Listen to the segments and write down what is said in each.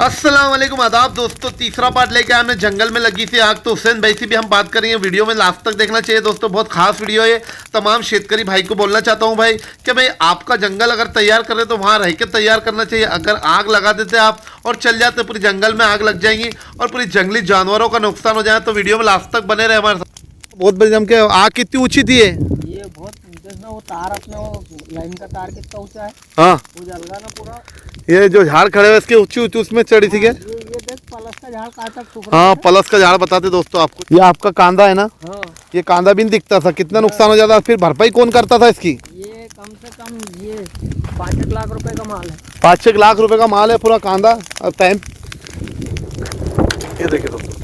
अस्सलाम वालेकुम आदाब दोस्तों, तीसरा पार्ट लेके आए। हमने जंगल में लगी थी आग, तो हुसैन भाई से भी हम बात करेंगे। वीडियो में लास्ट तक देखना चाहिए दोस्तों, बहुत खास वीडियो है। तमाम शेतकरी भाई को बोलना चाहता हूं भाई कि भाई आपका जंगल अगर तैयार कर रहे तो वहां रह के तैयार करना चाहिए। अगर आग लगा देते आप और चल जाते, पूरी जंगल में आग लग जाएंगी और पूरी जंगली जानवरों का नुकसान हो जाए। तो वीडियो में लास्ट तक बने रहे हमारे साथ। बहुत बड़ी जम के आग कितनी ऊंची थी ये बहुत ना, वो तार अपने वो लाइन का तार कितना ऊंचा है। हाँ, वो जल रहा ना पूरा। ये जो झाड़ खड़े हुए इसके ऊंची ऊंची उसमें चढ़ी थी क्या? ये देख पलस का झाड़ कहाँ तक सूख रहा हाँ, है। पलस का झाड़ बताते दोस्तों आपको। ये आपका कांदा है ना? हाँ, ये कांदा भी नहीं दिखता था, कितना नुकसान हो जाता, फिर भरपाई कौन करता था इसकी? ये कम से कम ये 5 लाख रुपए का माल है। 5-6 लाख रुपए का माल है पूरा कांदा। और टाइम ये देखिए दोस्तों,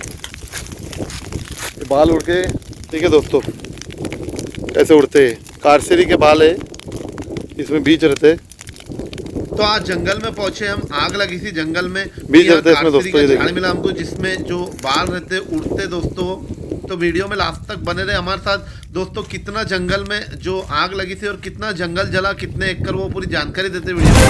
ये बाल उड़ के, ठीक है दोस्तों, ऐसे उड़ते हैं। कारसेरी के बाल है, इसमें बीज रहते। तो आज जंगल में पहुंचे हम, आग लगी थी जंगल में, बीज रहते इसमें दोस्तों। ये देखिए मिला हमको जिसमें जो बाल रहते उड़ते दोस्तों। तो वीडियो में लास्ट तक बने रहे हमारे साथ दोस्तों। कितना जंगल में जो आग लगी थी और कितना जंगल जला, कितने एकड़, वो पूरी जानकारी देते वीडियो में।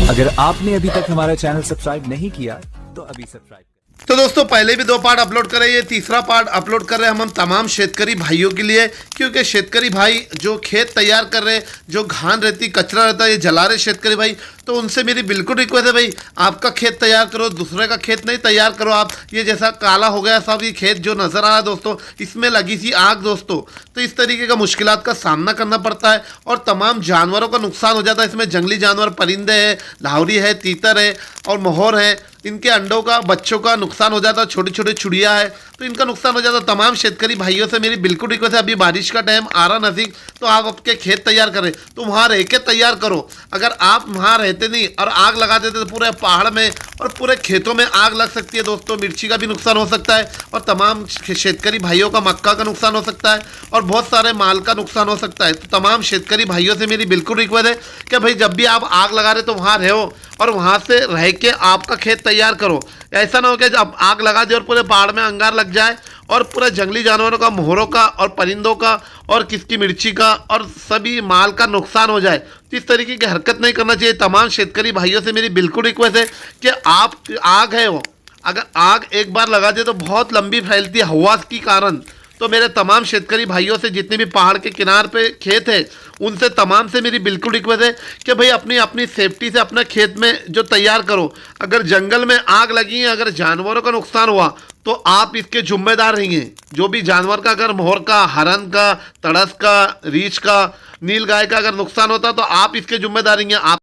अगर आपने अभी तक हमारा चैनल सब्सक्राइब नहीं किया तो अभी सब्सक्राइब। तो दोस्तों पहले भी 2 पार्ट अपलोड करे, ये तीसरा पार्ट अपलोड कर रहे हैं हम तमाम शेतकरी भाइयों के लिए। क्योंकि शेतकरी भाई जो खेत तैयार कर रहे हैं, जो घान रहती, कचरा रहता है, ये जला रहे शेतकरी भाई। तो उनसे मेरी बिल्कुल रिक्वेस्ट है भाई, आपका खेत तैयार करो, दूसरे का खेत नहीं तैयार करो आप। ये जैसा काला हो गया सब ये खेत जो नज़र आ रहा है दोस्तों, इसमें लगी थी आग दोस्तों। तो इस तरीके का मुश्किलात का सामना करना पड़ता है और तमाम जानवरों का नुकसान हो जाता है। इसमें जंगली जानवर, परिंदे हैं, लाहौरी है, तीतर है और मोहर है। इनके अंडों का, बच्चों का नुकसान हो जाता है। छोटे छोटे चिड़िया है तो इनका नुकसान हो जाता है। तमाम शेतकरी भाइयों से मेरी बिल्कुल रिक्वेस्ट है, अभी बारिश का टाइम आ रहा नज़दीक, तो आप आपके खेत तैयार करें तो वहाँ रह के तैयार करो। अगर आप वहाँ रहते नहीं और आग लगा देते तो पूरे पहाड़ में और पूरे खेतों में आग लग सकती है दोस्तों। मिर्ची का भी नुकसान हो सकता है और तमाम शेतकरी भाइयों का मक्का का नुकसान हो सकता है और बहुत सारे माल का नुकसान हो सकता है। तो तमाम शेतकरी भाइयों से मेरी बिल्कुल रिक्वेस्ट है कि भाई जब भी आप आग लगा रहे तो वहाँ रहो और वहाँ से रह के आपका खेत तैयार करो। ऐसा ना हो कि जब आग लगा दे और पूरे पहाड़ में अंगार लग जाए और पूरा जंगली जानवरों का, मोहरों का और परिंदों का और किसकी मिर्ची का और सभी माल का नुकसान हो जाए। तो इस तरीके की हरकत नहीं करना चाहिए। तमाम शेतकरी भाइयों से मेरी बिल्कुल रिक्वेस्ट है कि आप, आग है वो, अगर आग एक बार लगा दे तो बहुत लंबी फैलती है हवा के कारण। तो मेरे तमाम शेतकरी भाइयों से, जितने भी पहाड़ के किनार पे खेत है, उनसे तमाम से मेरी बिल्कुल रिक्वेस्ट है कि भाई अपनी अपनी सेफ्टी से अपना खेत में जो तैयार करो। अगर जंगल में आग लगी है, अगर जानवरों का नुकसान हुआ तो आप इसके जिम्मेदार रहेंगे। जो भी जानवर का, अगर मोहर का, हरन का, तड़स का, रीछ का, नील गाय का अगर नुकसान होता तो आप इसके जिम्मेदार रहेंगे। आप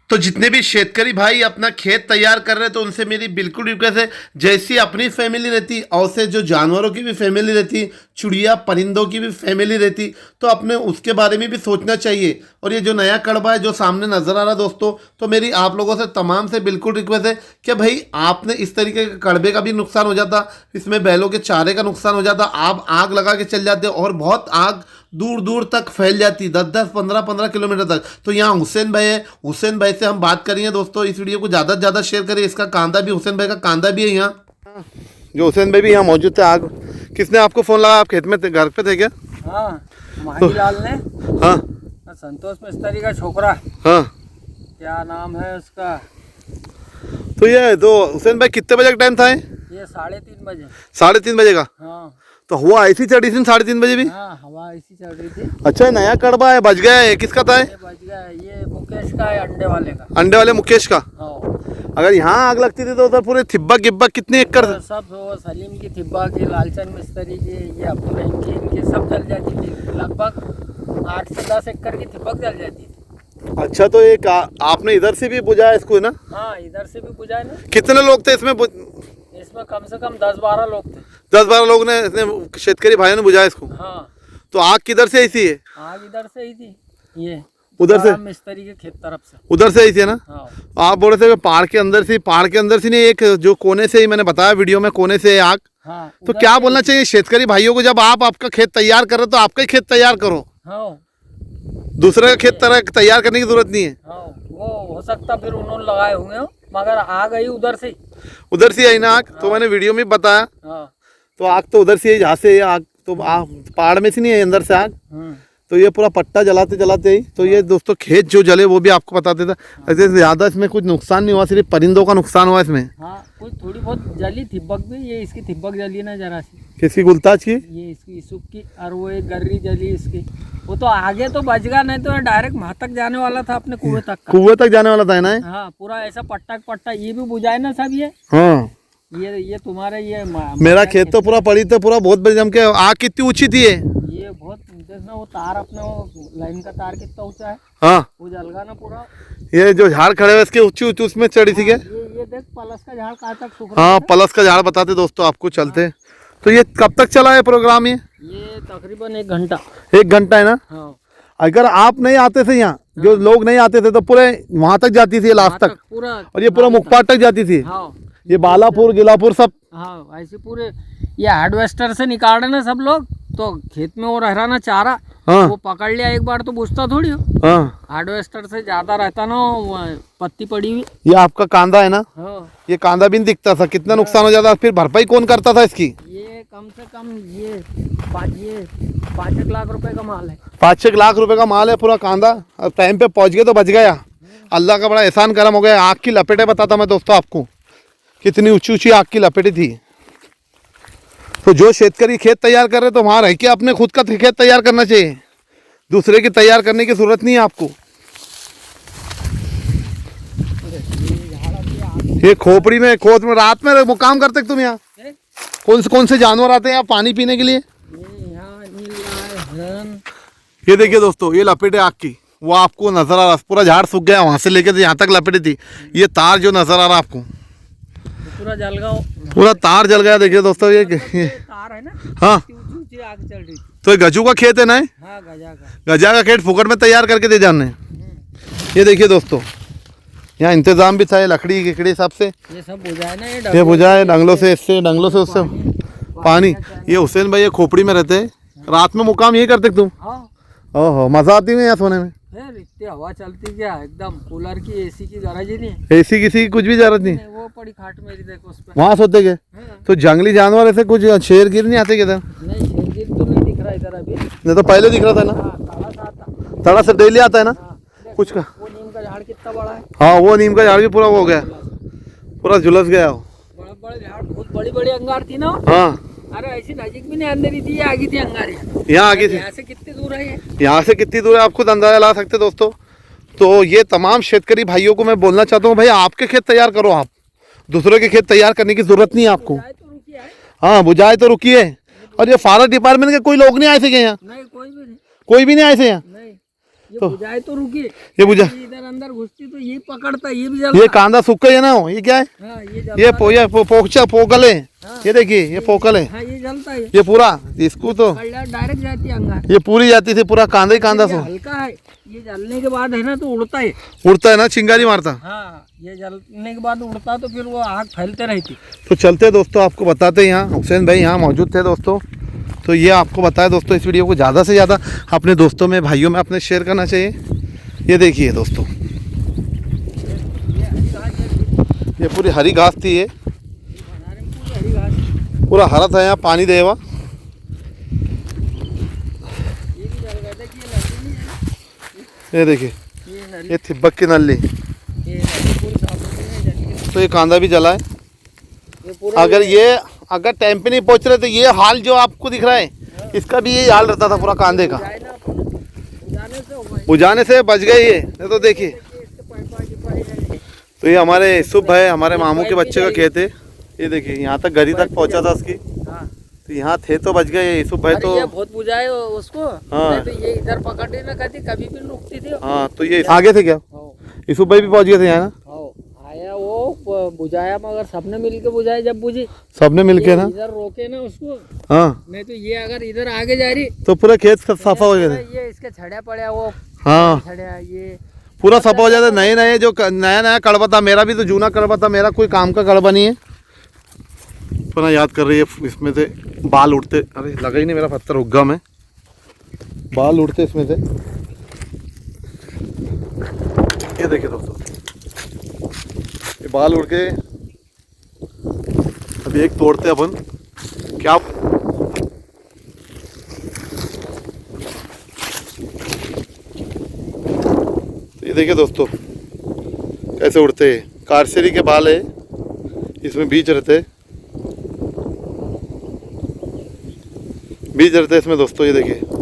तो जितने भी शेतकरी भाई अपना खेत तैयार कर रहे हैं तो उनसे मेरी बिल्कुल रिक्वेस्ट है, जैसी अपनी फैमिली रहती और से जो जानवरों की भी फैमिली रहती, चिड़िया परिंदों की भी फैमिली रहती, तो अपने उसके बारे में भी सोचना चाहिए। और ये जो नया कड़वा है जो सामने नज़र आ रहा है दोस्तों, तो मेरी आप लोगों से तमाम से बिल्कुल रिक्वेस्ट है कि भाई आपने इस तरीके के कड़बे का भी नुकसान हो जाता, इसमें बैलों के चारे का नुकसान हो जाता, आप आग लगा के चल जाते और बहुत आग दूर दूर तक फैल जाती, 10-10, 15-15 किलोमीटर तक। तो यहाँ हुसैन भाई है, हुसैन भाई से हम बात करेंगे दोस्तों। इस वीडियो को ज़्यादा से ज़्यादा शेयर करिए। इसका कांदा भी, हुसैन भाई का कांदा भी है यहाँ, जो हुसैन भाई भी यहाँ मौजूद थे। आग किसने आपको फ़ोन लगा? आप खेत में थे, घर पे थे क्या? हाँ, माहीलाल ने। हाँ, संतोष मिस्त्री का छोकरा। हाँ, क्या नाम है उसका? तो ये तो हुसैन भाई कितने बजे का टाइम था? ये 3:30 बजे। 3:30 बजे का? हाँ, तो हुआ ऐसी चढ़ी थी 3:30 बजे भी? हाँ, हवा ऐसी चल रही थी। अच्छा, नया कड़वा है, बच गया है। किसका था? ये बच गया है, ये मुकेश का है, अंडे वाले का। अंडे वाले मुकेश का। हाँ, अगर यहाँ आग लगती थी तो उधर पूरे थिब्बा गिब्बा कितने एकड़? सब वो सलीम की, थिब्बा की, लालचंद मिस्त्री की, ये अब्दुल रहीम की, इनकी सब जल जाती थी। लगभग 8 से 10 एकड़ की थिब्बक जल जाती थी। अच्छा, तो एक आपने इधर से भी बुझाया इसको ना? हाँ, इधर से भी बुझाए ना। कितने लोग थे इसमें? इसमें कम से कम 10-12 लोग थे। 10-12 लोग ने, इसने शेतकरी भाइयों ने बुझाया इसको। हाँ, तो आग किधर से ऐसी है? आग इधर से ही थी, ये उधर से, मिस्त्री के खेत तरफ से। उधर से ऐसी है ना? हाँ, आप बोल रहे थे पहाड़ के अंदर से, पहाड़ के अंदर से नहीं, एक जो कोने से ही, मैंने बताया वीडियो में, कोने से आग। हाँ, तो क्या बोलना चाहिए शेतकरी भाइयों को, जब आप आपका खेत तैयार कर रहे हो तो आपका ही खेत तैयार करो, हाँ, दूसरे का खेत तैयार करने की जरूरत नहीं है। हाँ, वो हो सकता फिर उन्होंने लगाए होंगे हो, मगर आग आई उधर से ही। उधर से आई ना आग? तो मैंने वीडियो में बताया। हाँ, तो आग तो उधर से ही, जहाँ से आग तो पहाड़ में से नहीं है, अंदर से आग। तो ये पूरा पट्टा जलाते जलाते ही तो ये दोस्तों खेत जो जले वो भी आपको बता देता। ऐसे ज़्यादा इसमें कुछ नुकसान नहीं हुआ, सिर्फ परिंदों का नुकसान हुआ इसमें। हाँ कुछ थोड़ी बहुत जली थिब्बक भी, ये इसकी थिब्बक जली ना जरा सी, किसकी गुलताज की? ये इसकी इसुक की, और वो एक गर्री जली इसकी। वो तो आगे तो बच गया, नहीं तो डायरेक्ट वहाँ तक जाने वाला था अपने कुएं तक का। कुएं तक जाने वाला था ना। हाँ पूरा ऐसा पट्टा पट्टा, ये भी बुझाए ना सब ये। हाँ ये तुम्हारा ये मेरा खेत तो पूरा पड़ी था, पूरा बहुत बड़ी जम के। आग कितनी ऊंची थी ये बहुत देखना, वो तार अपना वो लाइन का तार कितना ऊंचा है, हाँ वो जल गया ना पूरा। ये जो झाड़ खड़े हुए इसके ऊंची ऊंची उसमें चढ़ी थी क्या? ये देख पलस का झाड़ कहाँ तक सूख रहा हाँ है। पलस का झाड़ बताते दोस्तों आपको चलते। तो ये कब तक चला है प्रोग्राम? ये तकरीबन 1 घंटा। 1 घंटा है ना। हाँ अगर आप नहीं आते थे यहाँ, जो लोग नहीं आते थे, तो पूरे वहां तक जाती थी लास्ट तक, पूरा, और ये पूरा मुखपाट तक जाती थी। हाँ ये बालापुर गिलापुर सब। हाँ ऐसे पूरे ये हार्वेस्टर से निकाल रहे ना सब लोग, तो खेत में वो रह रहा ना चारा, हाँ वो पकड़ लिया एक बार तो बुझता थोड़ी हो। हाँ हार्वेस्टर से ज्यादा रहता ना वो पत्ती पड़ी हुई। ये आपका कांदा है ना, हाँ ये कांदा भी नहीं दिखता था, कितना नुकसान हो जाता, फिर भरपाई कौन करता था इसकी? ये कम से कम ये 5 लाख रुपए का माल है। 5-6 लाख रुपए का माल है पूरा कांदा। अब टाइम पे पहुंच गए तो बच गया। अल्लाह का बड़ा एहसान करम हो गया। आग की लपेटें बताता मैं दोस्तों आपको, कितनी ऊंची ऊंची आग की लपेटें थी। तो जो शेतकरी खेत तैयार कर रहे तो वहाँ रह के अपने खुद का खेत तैयार करना चाहिए, दूसरे की तैयार करने की जरूरत नहीं है आपको। ये खोपड़ी में खोत में रात में वो काम करते तुम यहाँ? कौन से जानवर आते हैं यहाँ पानी पीने के लिए? ये देखिए दोस्तों, ये लपेटे आग की, वो आपको नजर आ रहा, पूरा झाड़ सूख गया, वहां से लेके यहाँ तक लपेटी थी। ये तार जो नजर आ रहा आपको, पूरा जल गया, पूरा तार जल गया। देखिए दोस्तों ये तार है ना, हाँ ऊंची आग चल रही थी। तो ये गजू का खेत है ना, हाँ गजा का खेत फुकट में तैयार करके दे जाने। ये देखिए दोस्तों, यहाँ इंतजाम भी था, ये लकड़ी गिकड़ी सबसे ये सब बुझाए ना, ये बुझाए डंगलों से, इससे डंगलों से उससे पानी। ये हुसैन भाई ये खोपड़ी में रहते हैं, रात में मुकाम यही करते तुम? हाँ ओहो मजा आती है यहाँ सोने में। फिर इतनी हवा चलती क्या, एकदम कूलर की एसी की गरज ही नहीं। एसी किसी की कुछ भी जरूरत नहीं। वो पड़ी खाट मेरी, देखो उस पर, वहाँ सोते गए हाँ। तो जंगली जानवर ऐसे कुछ शेर गिर नहीं आते किधर? नहीं शेरगिर तो नहीं दिख रहा इधर अभी। नहीं तो पहले दिख रहा था ना, हाँ तड़ा सा आता। तड़ा से डेली आता है ना हाँ, देख, कुछ का। वो नीम का झाड़ कितना बड़ा है। हाँ वो नीम का झाड़ भी पूरा हो गया, पूरा झुलस गया वो। बड़े बड़े झाड़, बहुत बड़ी बड़ी अंगार थी ना। हाँ अरे ऐसी नजीक भी नहीं अंदर थी, ये आगे थी अंगार। यहाँ आगे थी। यहाँ से कितनी दूर है ये? यहाँ से कितनी दूर है आप खुद अंदाजा ला सकते दोस्तों। तो ये तमाम शेतकरी भाइयों को मैं बोलना चाहता हूँ, भाई आपके खेत तैयार करो, आप दूसरे के खेत तैयार करने की जरूरत नहीं है आपको। बुझाए तो रुकी है। हाँ बुझाए तो रुकिए। और ये फॉरेस्ट डिपार्टमेंट के कोई लोग नहीं आए थे यहाँ? नहीं कोई भी नहीं, कोई भी नहीं आए थे यहाँ? नहीं ये बुझाए तो रुकी। ये बुझा, इधर अंदर घुसती तो ये पकड़ता, ये भी जलता। ये कांदा सूख गया ना, ये क्या है? हाँ ये जलता। ये पोकल है। ये देखिए ये पोकल है, हाँ ये जलता है। ये पूरा इसको तो डायरेक्ट जाती है अंगार। ये पूरी जाती थी, पूरा कांदा ही कांदा ये सो हल्का है, ये जलने के बाद है ना तो उड़ता है। उड़ता है ना, चिंगारी मारता। हाँ ये जलने के बाद उड़ता तो फिर वो आग फैलते रहती। तो चलते दोस्तों आपको बताते हैं, यहाँ हुसैन भाई यहाँ मौजूद थे दोस्तों। तो ये आपको बताया दोस्तों, इस वीडियो को ज़्यादा से ज़्यादा अपने दोस्तों में भाइयों में अपने शेयर करना चाहिए। ये देखिए दोस्तों, ये पूरी हरी घास थी, ये हरी घास पूरा हरा था, यहाँ पानी देवा। ये भी जल गया था कि ये नदी नहीं है। ये देखिए ये नदी, ये थिब्बक की नली। ये नदी पूरी साफ होती है, जल गई। तो ये कांदा भी जला है। ये पूरा अगर टाइम पे नहीं पहुंच रहे तो ये हाल जो आपको दिख रहा है, इसका भी यही हाल रहता था पूरा कांदे का। बुझाए ना, बुझाने से होगा। बुझाने से बच गए ये, नहीं तो देखिए। इसके पाइपा की पाई है। तो ये हमारे यूसुफ है, हमारे मामू के बच्चे का खेत है। ये देखिए यहाँ तक गरी तक पहुंचा था उसकी, हाँ तो यहाँ थे तो बच गए यूसुफ भाई। अरे तो ये बहुत बुझाए उसको। हाँ। नहीं तो ये इधर पकड़े ना कहती, कभी भी रुकती थी। हाँ तो ये आगे थे क्या? हाँ, यूसुफ भाई भी पहुंच गए थे यहाँ ना, हाँ, आया वो बुझाया, मगर सबने मिलके बुझाया। जब बुझी सबने मिलके ना। इधर रोके ना उसको, हाँ नहीं तो ये अगर इधर आगे जा रही तो पूरा खेत सफा हो गया था। ये इसके छड़िया पड़ा, वो हाँ छड़िया ये पूरा सफा हो जाता। नए नए जो नया नया कड़वा था, मेरा भी तो जूना कड़वा था, मेरा कोई काम का कड़वा नहीं है। अपना याद कर रही है, इसमें से बाल उड़ते, अरे लगा ही नहीं मेरा पत्थर उग्गा में, बाल उड़ते इसमें से। ये देखिए दोस्तों, ये बाल उड़ के अभी एक तोड़ते अपन क्या। ये देखिए दोस्तों कैसे उड़ते हैं। कारसेरी के बाल है, इसमें बीज रहते हैं इसमें दोस्तों, ये देखिए।